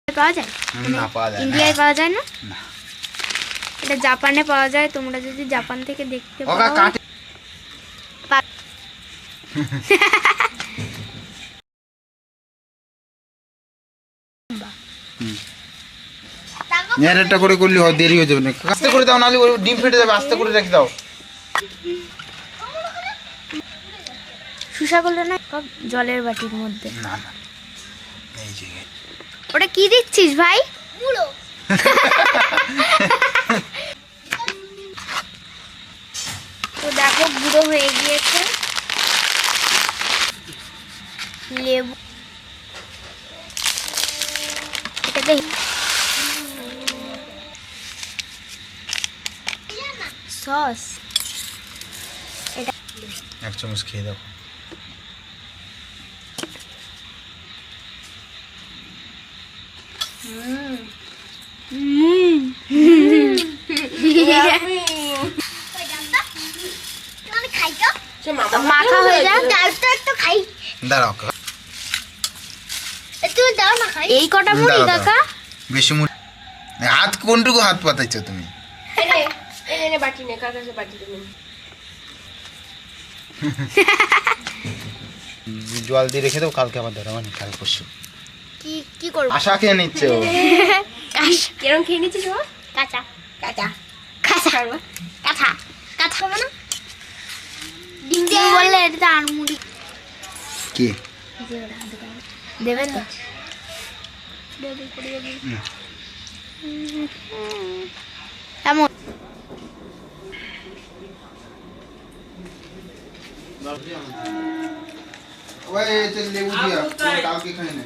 পাওয়া যায় না পাওয়া যায় ইন্ডিয়ায় পাওয়া যায় না না এটা জাপানে পাওয়া যায় তোমরা যদি জাপান থেকে দেখতে ওকা পাও কাট নেড়েটা করে করলে হয় দেরি হয়ে যাবে না আস্তে করে দাও নালে ওই ডিম ফেটে যাবে আস্তে করে রেখে দাও শুষা করলে না সব জলের বাটির মধ্যে না না এই যে ওটা কি দিচ্ছিস ভাই মুড়ো তো দেখো গুঁড়ো হয়ে গিয়েছে লেবু এটাতে সস এক চামচ খেয়ে দাও মাখা হয়ে যায় দাঁড়াও এই কটা মুড়ি দাও, দাও। কাকা বেশি মুড়ি হাত কোনটুকু হাত পাতাইছো তুমি জল দিয়ে রেখে দাও কালকে আবার ধরো মানে কাল পরশু কি কি করব আশা খেয়ে নিচ্ছে ও কেরম খেয়ে নিচ্ছিস ও কাঁচা কাঁচা কাঁচা কাঁচা কাঁচা মানে ডিম দিয়ে বললে এটা আর মুড়ি কি দেবেন তো কেমন ওই লেবু দিয়া কালকে খাই না